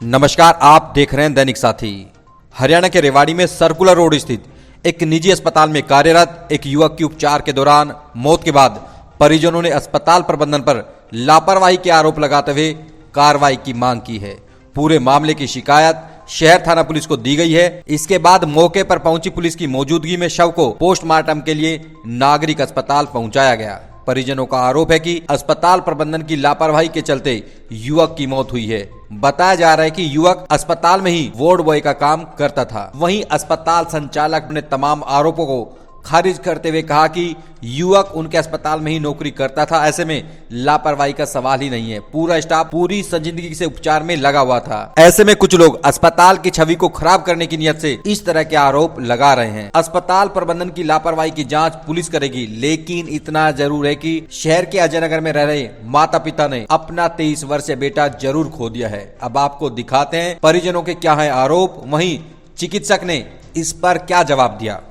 नमस्कार, आप देख रहे हैं दैनिक साथी। हरियाणा के रेवाड़ी में सर्कुलर रोड स्थित एक निजी अस्पताल में कार्यरत एक युवक की उपचार के दौरान मौत के बाद परिजनों ने अस्पताल प्रबंधन पर लापरवाही के आरोप लगाते हुए कार्रवाई की मांग की है। पूरे मामले की शिकायत शहर थाना पुलिस को दी गई है। इसके बाद मौके पर पहुंची पुलिस की मौजूदगी में शव को पोस्टमार्टम के लिए नागरिक अस्पताल पहुंचाया गया। परिजनों का आरोप है कि अस्पताल प्रबंधन की लापरवाही के चलते युवक की मौत हुई है। बताया जा रहा है कि युवक अस्पताल में ही वार्ड बॉय का काम करता था। वहीं अस्पताल संचालक ने तमाम आरोपों को खारिज करते हुए कहा कि युवक उनके अस्पताल में ही नौकरी करता था, ऐसे में लापरवाही का सवाल ही नहीं है। पूरा स्टाफ पूरी संजीदगी से उपचार में लगा हुआ था। ऐसे में कुछ लोग अस्पताल की छवि को खराब करने की नियत से इस तरह के आरोप लगा रहे हैं। अस्पताल प्रबंधन की लापरवाही की जांच पुलिस करेगी, लेकिन इतना जरूर है कि शहर के अजय नगर में रह रहे माता पिता ने अपना 23 वर्षीय बेटा जरूर खो दिया है। अब आपको दिखाते हैं परिजनों के क्या है आरोप, वहीं चिकित्सक ने इस पर क्या जवाब दिया।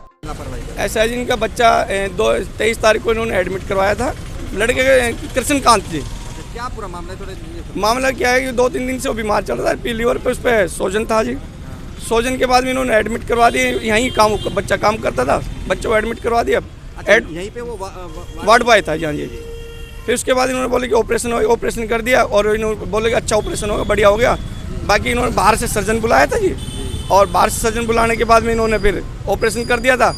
ऐसा है जिनका बच्चा 23 तारीख को इन्होंने एडमिट करवाया था, लड़के के कृष्णकांत जी। क्या पूरा मामला है? थोड़े मामला क्या है कि 2-3 दिन से वो बीमार चल रहा था, लीवर पे उस पर सोजन था जी। सोजन के बाद में इन्होंने एडमिट करवा दिए। यहीं बच्चा काम करता था, बच्चे को एडमिट करवा दिया। यहीं पे वो वार्ड बॉय था जी। हाँ जी। फिर उसके बाद इन्होंने बोले कि ऑपरेशन होगा, ऑपरेशन कर दिया और इन्होंने बोले कि अच्छा ऑपरेशन होगा, बढ़िया हो गया। बाकी इन्होंने बाहर से सर्जन बुलाया था जी, और बाहर से सर्जन बुलाने के बाद में इन्होंने फिर ऑपरेशन कर दिया था।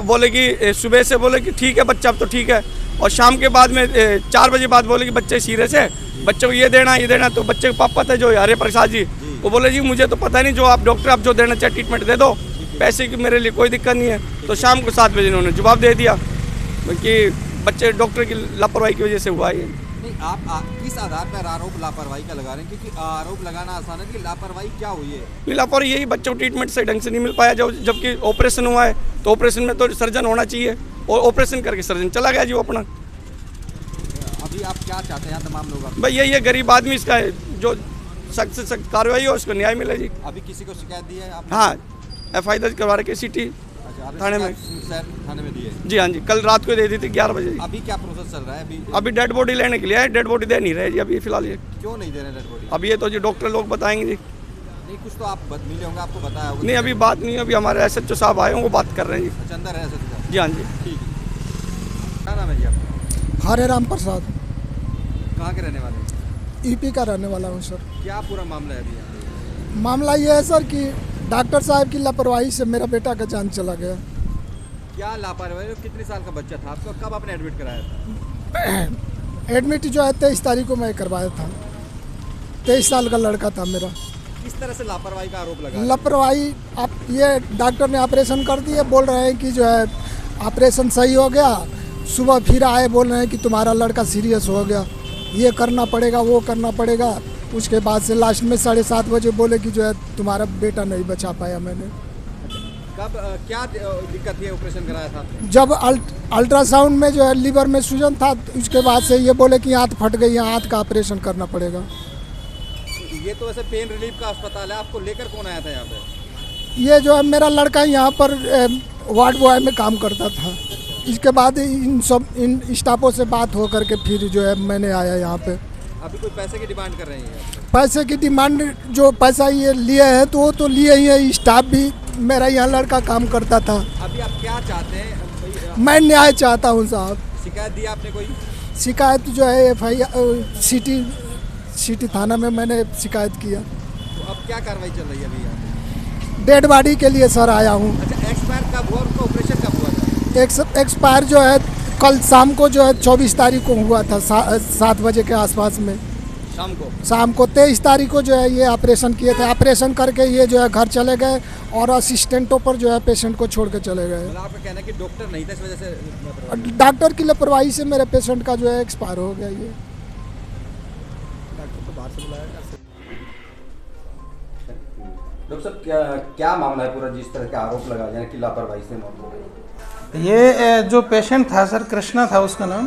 बोले कि सुबह से बोले कि ठीक है बच्चा, अब तो ठीक है, और शाम के बाद में 4 बजे बाद बोले कि बच्चे सीरियस है, बच्चे को ये देना। तो बच्चे के पापा थे जो हरे प्रसाद जी, वो बोले जी मुझे तो पता नहीं, जो आप डॉक्टर आप जो देना चाहे ट्रीटमेंट दे दो, पैसे की मेरे लिए कोई दिक्कत नहीं है। तो शाम को 7 बजे इन्होंने जवाब दे दिया कि बच्चे डॉक्टर की लापरवाही की वजह से हुआ है। नहीं, आप किस आधार पर आरोप लापरवाही का लगा रहे हैं? क्योंकि आरोप लगाना आसान है कि लापरवाही क्या हुई है? लापरवाही यही, बच्चों को ट्रीटमेंट से ढंग से नहीं मिल पाया, जबकि ऑपरेशन हुआ है तो ऑपरेशन में तो सर्जन होना चाहिए, और ऑपरेशन करके सर्जन चला गया जी वो अपना। अभी आप क्या चाहते हैं तमाम लोग? भाई यही है, गरीब आदमी, इसका जो सख्त से सख्त कार्रवाई हो, उसको न्याय मिले जी। अभी किसी को शिकायत दी है आपने? हाँ, FI दर्ज करवा रखे सिटी थाने में थाने में दी है जी। हाँ जी, कल रात को दे दी थी 11 बजे। अभी क्या प्रोसेस चल रहा है? अभी डेड बॉडी लेने के लिए है, डेड बॉडी दे नहीं रहे जी अभी फिलहाल। ये क्यों नहीं दे रहे डेड बॉडी? अब ये तो जी डॉक्टर लोग बताएंगे जी। नहीं, कुछ तो आप मिले होंगे, आपको बताया होगा? नहीं, अभी बात नहीं, अभी हमारे SHO साहब आए होंगे, बात कर रहे हैं जी। अच्छा, अंदर है SHO? जी हाँ जी। ठीक है। क्या नाम है जी आपका? हरे राम प्रसाद। कहाँ के रहने वाले? EP का रहने वाला हूँ सर। क्या पूरा मामला है अभी? मामला ये है सर कि डॉक्टर साहब की लापरवाही से मेरा बेटा का जान चला गया। क्या लापरवाही? कितने साल का बच्चा था आपका? कब आपने एडमिट कराया था? एडमिट जो है 23 तारीख को मैं करवाया था। 23 साल का लड़का था मेरा। किस तरह से लापरवाही का आरोप लगा? लापरवाही, आप ये डॉक्टर ने ऑपरेशन कर दिया, बोल रहे हैं कि जो है ऑपरेशन सही हो गया। सुबह फिर आए, बोल रहे हैं कि तुम्हारा लड़का सीरियस हो गया, ये करना पड़ेगा, वो करना पड़ेगा। उसके बाद से लास्ट में 7:30 बजे बोले कि जो है तुम्हारा बेटा नहीं बचा पाया। मैंने कब क्या दिक्कत थी? ऑपरेशन कराया था जब अल्ट्रासाउंड में जो है लीवर में सूजन था, उसके बाद से ये बोले कि हाथ फट गई, हाथ का ऑपरेशन करना पड़ेगा। ये तो वैसे पेन रिलीफ का अस्पताल है, आपको लेकर कौन आया था यहाँ पे? ये जो है मेरा लड़का यहाँ पर वार्ड बॉय में काम करता था। इसके बाद इन स्टाफों से बात हो करके फिर जो है मैंने आया यहाँ पे। अभी कोई पैसे की डिमांड कर रही है? पैसे की डिमांड, जो पैसा ये लिए हैं तो वो तो लिए ही है। स्टाफ भी, मेरा यहाँ लड़का काम करता था। अभी आप क्या चाहते हैं? मैं न्याय चाहता हूँ साहब। शिकायत दी आपने कोई? शिकायत जो है FI सिटी थाना में मैंने शिकायत किया। तो अब क्या कार्रवाई चल रही है अभी यहाँ? डेड बॉडी के लिए सर आया हूँ। अच्छा, एक्सपायर कब हुआ? उनका ऑपरेशन कब हुआ था? एक्सपायर जो है कल शाम को जो है 24 तारीख को हुआ था, 7 बजे के आसपास में। शाम को 23 तारीख को जो है ये ऑपरेशन किए थे। ऑपरेशन करके ये जो है घर चले गए और असिस्टेंटों पर जो है पेशेंट को छोड़ के चले गए। आपका कहना है कि डॉक्टर नहीं था, इस वजह से? डॉक्टर की लापरवाही से मेरे पेशेंट का जो है एक्सपायर हो गया। ये डॉक्टर को बाहर से बुलाया? डॉक्टर साहब, क्या मामला है पूरा, जिस तरह के आरोप लगाए जाए कि लापरवाही से मौत हो गई? ये जो पेशेंट था सर, कृष्णा था उसका नाम।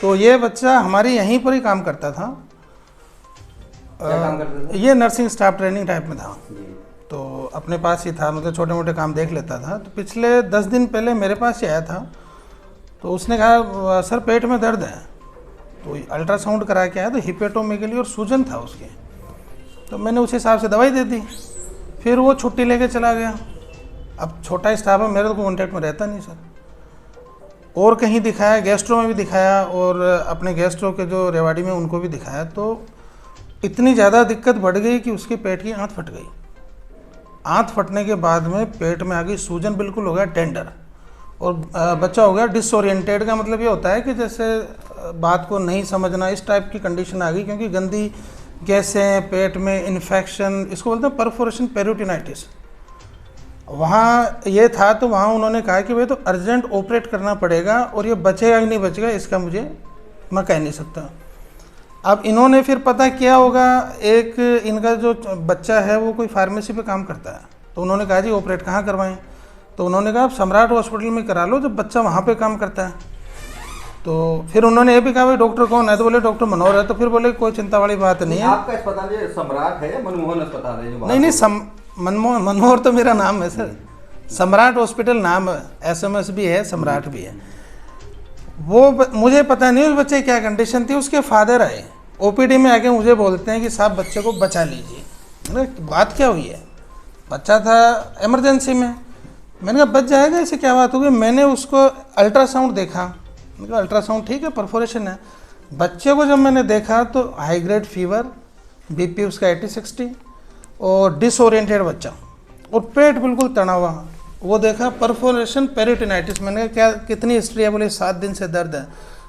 तो ये बच्चा हमारे यहीं पर ही काम करता था। क्या काम करता था? ये नर्सिंग स्टाफ ट्रेनिंग टाइप में था, तो अपने पास ही था, मतलब छोटे मोटे काम देख लेता था। तो पिछले 10 दिन पहले मेरे पास ही आया था, तो उसने कहा सर पेट में दर्द है। तो अल्ट्रासाउंड करा के आया तो हिपेटोमेगली और सूजन था उसके। तो मैंने उस हिसाब से दवाई दे दी, फिर वो छुट्टी लेके चला गया। अब छोटा स्टाफ है, मेरे तो कॉन्टैक्ट में रहता नहीं सर। और कहीं दिखाया, गेस्ट्रो में भी दिखाया, और अपने गेस्ट्रो के जो रेवाड़ी में उनको भी दिखाया, तो इतनी ज़्यादा दिक्कत बढ़ गई कि उसके पेट की आंत फट गई। आंत फटने के बाद में पेट में आ गई सूजन, बिल्कुल हो गया टेंडर, और बच्चा हो गया डिसओरिएंटेड। का मतलब ये होता है कि जैसे बात को नहीं समझना, इस टाइप की कंडीशन आ गई, क्योंकि गंदी गैसें, पेट में इन्फेक्शन, इसको बोलते हैं परफोरेशन पेरिटोनाइटिस। वहाँ ये था, तो वहाँ उन्होंने कहा कि भाई तो अर्जेंट ऑपरेट करना पड़ेगा, और ये बचेगा कि नहीं बचेगा इसका मैं कह नहीं सकता। अब इन्होंने फिर पता किया होगा, एक इनका जो बच्चा है वो कोई फार्मेसी पे काम करता है, तो उन्होंने कहा जी ऑपरेट कहाँ करवाएं, तो उन्होंने कहा आप सम्राट हॉस्पिटल में करा लो, जब बच्चा वहाँ पे काम करता है। तो फिर उन्होंने ये भी कहा भाई डॉक्टर कौन है, तो बोले डॉक्टर मनोहर है। तो फिर बोले कोई चिंता वाली बात नहीं है। आपका अस्पताल ये सम्राट है या मनमोहन अस्पताल है? नहीं, मनोहर तो मेरा नाम है सर, सम्राट हॉस्पिटल नाम है, SMS भी है, सम्राट भी है। वो मुझे पता नहीं उस बच्चे की क्या कंडीशन थी। उसके फादर आए OPD में आके मुझे बोलते हैं कि साहब बच्चे को बचा लीजिए। मैंने कहा बात क्या हुई है? बच्चा था इमरजेंसी में। मैंने कहा बच जाएगा, ऐसे क्या बात हो गई? मैंने उसको अल्ट्रासाउंड देखा, मैंने कहा अल्ट्रासाउंड ठीक है, परफोरेशन है। बच्चे को जब मैंने देखा तो हाई ग्रेड फीवर, BP उसका 80-60, और डिसओरिएंटेड बच्चा, और पेट बिल्कुल तना हुआ। वो देखा परफोरेशन पेरिटोनाइटिस। मैंने कहा क्या कितनी हिस्ट्री है? बोले 7 दिन से दर्द है।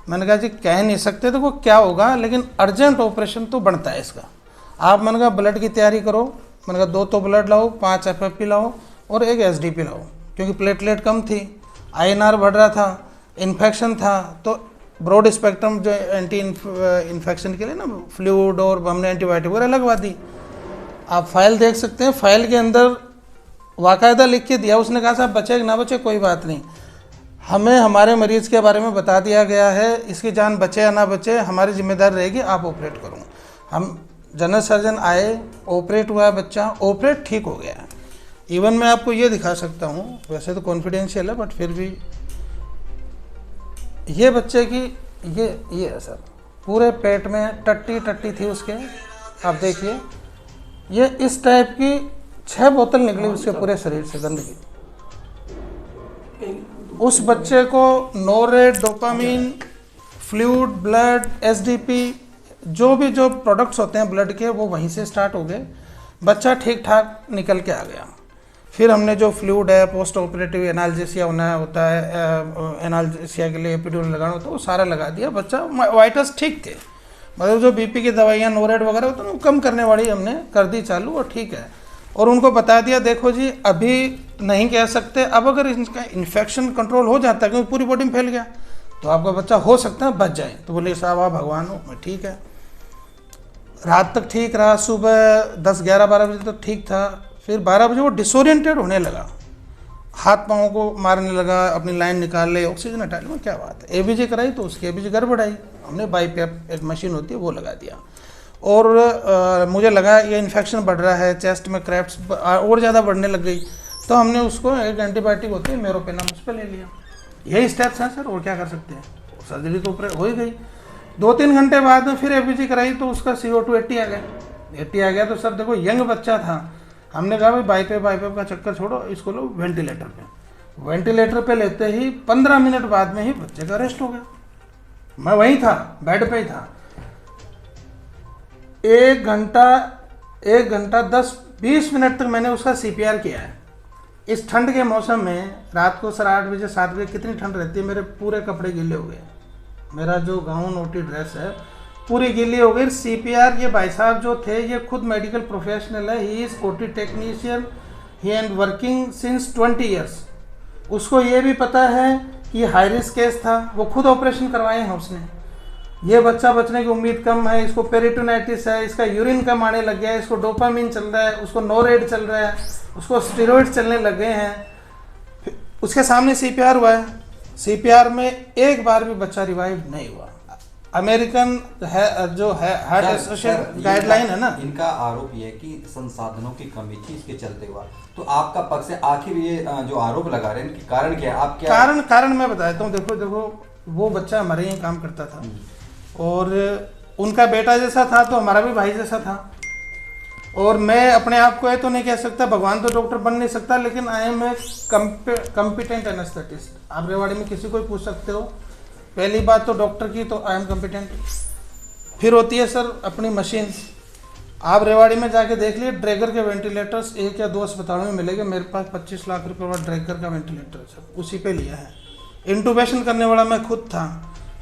मैंने कहा जी कह नहीं सकते तो वो क्या होगा, लेकिन अर्जेंट ऑपरेशन तो बनता है इसका। आप मैंने कहा ब्लड की तैयारी करो। मैंने कहा 2 तो ब्लड लाओ, 5 FFP लाओ, और 1 SDP लाओ, क्योंकि प्लेटलेट कम थी, INR बढ़ रहा था, इन्फेक्शन था। तो ब्रॉड स्पेक्ट्रम जो एंटी इन्फेक्शन के लिए ना फ्लूइड, और हमने एंटीबायोटिक वगैरह लगवा दी। आप फाइल देख सकते हैं, फाइल के अंदर वाकायदा लिख के दिया। उसने कहा साहब बचे कि ना बचे कोई बात नहीं, हमें हमारे मरीज़ के बारे में बता दिया गया है, इसकी जान बचे या ना बचे हमारी जिम्मेदारी रहेगी, आप ऑपरेट करो। हम जनरल सर्जन आए, ऑपरेट हुआ बच्चा, ऑपरेट ठीक हो गया। इवन मैं आपको ये दिखा सकता हूँ, वैसे तो कॉन्फिडेंशियल है बट फिर भी, ये बच्चे की ये है सर, पूरे पेट में टट्टी थी उसके। आप देखिए, ये इस टाइप की 6 बोतल निकली उसके पूरे शरीर से गंदगी। उस बच्चे को नोरेट, डोपामीन, फ्लूइड, ब्लड, SDP, जो प्रोडक्ट्स होते हैं ब्लड के, वो वहीं से स्टार्ट हो गए। बच्चा ठीक ठाक निकल के आ गया। फिर हमने जो फ्लूइड है, पोस्ट ऑपरेटिव एनाल्जेसिया होता है, एनाल्जेसिया के लिए एपिड्यूरल लगाना होता है, वो सारा लगा दिया। बच्चा वाइटस ठीक थे, मतलब जो BP की दवाइयाँ नोरेट वगैरह होता है वो कम करने वाली हमने कर दी चालू, और ठीक है। और उनको बता दिया देखो जी अभी नहीं कह सकते, अब अगर इनका इन्फेक्शन कंट्रोल हो जाता है, क्योंकि पूरी बॉडी में फैल गया, तो आपका बच्चा हो सकता है बच जाए। तो बोले साहब आप भगवान हो। मैं ठीक है। रात तक ठीक रहा, सुबह 10-11-12 बजे तक ठीक था। फिर 12 बजे वो डिसोरिएंटेड होने लगा, हाथ पाँव को मारने लगा, अपनी लाइन निकाल ले, ऑक्सीजन हटा ले। क्या बात है? ABG कराई तो उसकी ABG गड़बड़ आई। हमने बाईपैप एक मशीन होती है वो लगा दिया, और मुझे लगा ये इन्फेक्शन बढ़ रहा है, चेस्ट में क्रैप्स और ज़्यादा बढ़ने लग गई। तो हमने उसको एक एंटीबायोटिक होती है मेरोपेनम, उस पर ले लिया। यही स्टेप्स हैं सर, और क्या कर सकते हैं? सर्जरी तो ऊपर हो ही गई। 2-3 घंटे बाद में फिर ABG कराई तो उसका CO2 80 आ गया। 80 आ गया तो सर देखो यंग बच्चा था। हमने कहा भाई बाईपैप का चक्कर छोड़ो, इसको लो वेंटिलेटर पे। वेंटिलेटर पे लेते ही 15 मिनट बाद में ही बच्चे का अरेस्ट हो गया। मैं वहीं था, बेड पे ही था। 1 घंटा 10-20 मिनट तक मैंने उसका CPR किया है। इस ठंड के मौसम में रात को सर 8 बजे 7 बजे कितनी ठंड रहती है, मेरे पूरे कपड़े गीले हो गए। मेरा जो गाउन OT ड्रेस है पूरी गीली हो गई। CPR ये भाई साहब जो थे ये खुद मेडिकल प्रोफेशनल है, he is OT technician, he and working since 20 years. उसको ये भी पता है कि हाई रिस्क केस था, वो खुद ऑपरेशन करवाए हैं उसने। ये बच्चा बचने की उम्मीद कम है, इसको पेरिटोनाइटिस है, इसका यूरिन कम आने लग गया है, इसको डोपामिन चल रहा है, उसको नोरेट चल रहा है, उसको स्टेरॉइड चलने लग गए हैं। उसके सामने CPR हुआ है। CPR में एक बार भी बच्चा रिवाइव नहीं हुआ। अमेरिकन है जो है हार्ट एसोसिएशन गाइडलाइन है ना, इनका आरोप ये है कि संसाधनों की कमी थी, इसके चलते हुआ। तो आपका पक्ष है, आखिर ये जो आरोप लगा रहे हैं इनके कारण क्या है? आप क्या कारण मैं बताता हूँ। देखो वो बच्चा हमारे यहाँ काम करता था, और उनका बेटा जैसा था तो हमारा भी भाई जैसा था। और मैं अपने आप को ये तो नहीं कह सकता, भगवान तो डॉक्टर बन नहीं सकता, लेकिन I am a competent anaesthetist. आप रेवाड़ी में किसी को भी पूछ सकते हो। पहली बात तो डॉक्टर की, तो आई एम कम्पिटेंट। फिर होती है सर अपनी मशीन। आप रेवाड़ी में जाके देख लिए, ड्रैगर के वेंटिलेटर्स 1 या 2 अस्पतालों में मिलेंगे। मेरे पास 25 लाख रुपए वाला ड्रैगर का वेंटिलेटर सर, उसी पे लिया है। इंटूबेशन करने वाला मैं खुद था।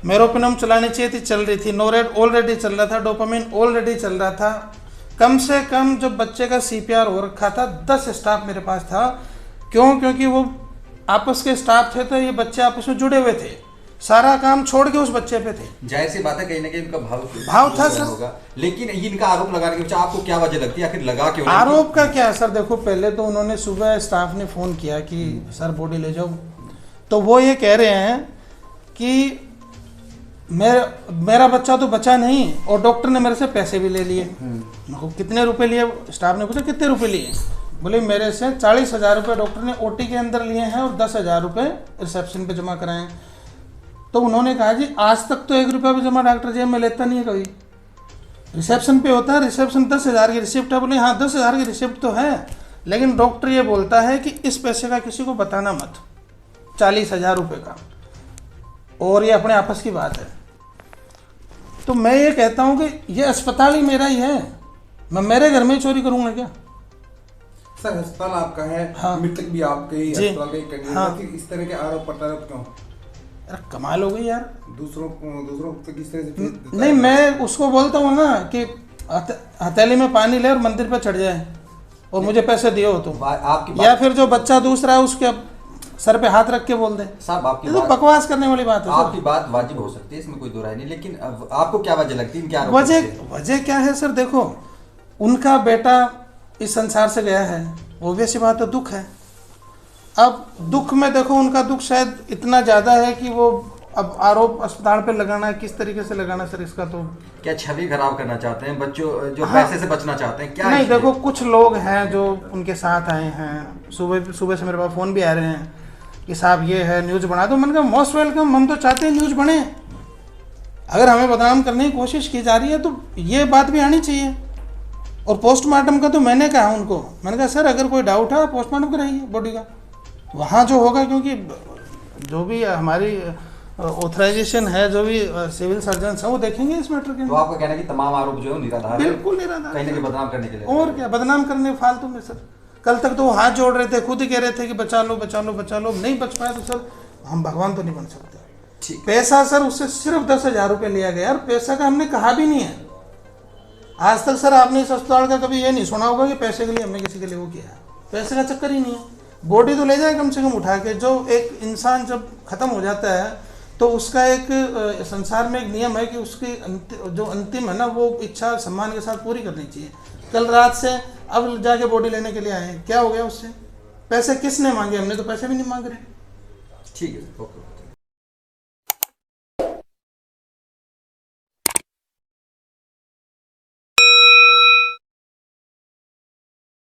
मेरोपिनम चलानी चाहिए थी, चल रही थी। नोरेड ऑलरेडी चल रहा था, डोपामिन ऑलरेडी चल रहा था। कम से कम जब बच्चे का CPR हो रखा था, 10 स्टाफ मेरे पास था। क्यों? क्योंकि वो आपस के स्टाफ थे, तो ये बच्चे आपस में जुड़े हुए थे। सारा काम छोड़ के उस बच्चे पे थे। जाहिर सी बात है, कहीं ना कहीं उनका भाव था सर। होगा। लेकिन इनका आरोप लगाने के पीछे आपको क्या वजह लगती है, आखिर लगा क्यों? आरोप का क्या सर, देखो पहले तो उन्होंने सुबह स्टाफ ने फ़ोन किया कि सर बॉडी ले जाओ, तो वो ये कह रहे हैं कि मेरा बच्चा तो बचा नहीं, और डॉक्टर ने मेरे से पैसे भी ले लिए। कितने रुपए लिए? स्टाफ ने पूछा कितने रुपए लिए? बोले मेरे से 40,000 रुपये डॉक्टर ने OT के अंदर लिए हैं और 10,000 रुपये रिसेप्शन पे जमा कराए हैं। तो उन्होंने कहा जी आज तक तो 1 रुपया भी जमा डॉक्टर जेब में लेता नहीं है कभी, रिसेप्शन पे होता है। रिसेप्शन 10,000 की रिसिप्ट है। बोले हाँ 10,000 की रिसिप्ट तो है, लेकिन डॉक्टर ये बोलता है कि इस पैसे का किसी को बताना मत, 40,000 रुपये का, और ये अपने आपस की बात है। तो मैं ये कहता हूँ कि ये अस्पताल ही मेरा ही है, मैं मेरे घर में ही चोरी करूँगा क्या? सर अस्पताल आपका है, हाँ। मृतक भी आपके ही जी। अस्पताल के करीब, हाँ। फिर इस तरह के आरोप प्रत्यारोप क्यों? अरे कमाल हो गई यार। दूसरों को किस तरह से नहीं, मैं उसको बोलता हूँ ना कि हथेली में पानी ले और मंदिर पे चढ़ जाए और मुझे पैसे दिए हो तुम, आपकी या फिर जो बच्चा दूसरा है उसके सर पे हाथ रख के बोल दे। साहब आपकी ये तो बकवास करने वाली बात है आपकी बात वाजिब हो सकती है, इसमें कोई दो राय नहीं, लेकिन आपको क्या वजह लगती है इनके आरोप? वजह क्या है सर? देखो उनका बेटा इस संसार से गया है, ऑब्वियस सी बात है, दुख है। अब दुख में देखो उनका दुख शायद इतना ज़्यादा है कि वो अब आरोप अस्पताल पे लगाना है, किस तरीके से लगाना सर, इसका तो क्या छवि खराब करना चाहते हैं बच्चों जो हाँ, पैसे से बचना चाहते हैं क्या? नहीं देखो कुछ लोग हैं जो उनके साथ आए हैं, सुबह से मेरे पास फ़ोन भी आ रहे हैं कि साहब ये है न्यूज़ बना दो। मैंने कहा मोस्ट वेलकम, हम तो चाहते हैं न्यूज़ बने। अगर हमें बदनाम करने की कोशिश की जा रही है तो ये बात भी आनी चाहिए। और पोस्टमार्टम का तो मैंने कहा उनको, मैंने कहा सर अगर कोई डाउट है पोस्टमार्टम कराइए बॉडी का, वहाँ जो होगा, क्योंकि जो भी हमारी ऑथराइजेशन है, जो भी सिविल सर्जन है वो देखेंगे इस मैटर के। तो आपका कहना है कि तमाम आरोप जो है निराधार है, बिल्कुल निराधार, कहीं ना कहीं बदनाम करने के लिए। और क्या बदनाम करने फालतू में सर। कल तक तो वो हाथ जोड़ रहे थे, खुद ही कह रहे थे कि बचा लो बचा लो बचा लो, नहीं बच पाए तो सर हम भगवान तो नहीं बन सकते। ठीक। पैसा सर उससे सिर्फ 10,000 रुपये लिया गया, यार पैसा का हमने कहा भी नहीं है आज तक। सर आपने इस अस्पताल का कभी ये नहीं सुना होगा कि पैसे के लिए हमने किसी के लिए वो किया है, पैसे का चक्कर ही नहीं है। बॉडी तो ले जाए कम से कम उठा के। जो एक इंसान जब खत्म हो जाता है तो उसका एक संसार में एक नियम है कि उसकी जो अंतिम है ना वो इच्छा सम्मान के साथ पूरी करनी चाहिए। कल रात से अब जाके बॉडी लेने के लिए आए हैं, क्या हो गया उससे? पैसे किसने मांगे? हमने तो पैसे भी नहीं मांग रहे। ठीक है, ओके।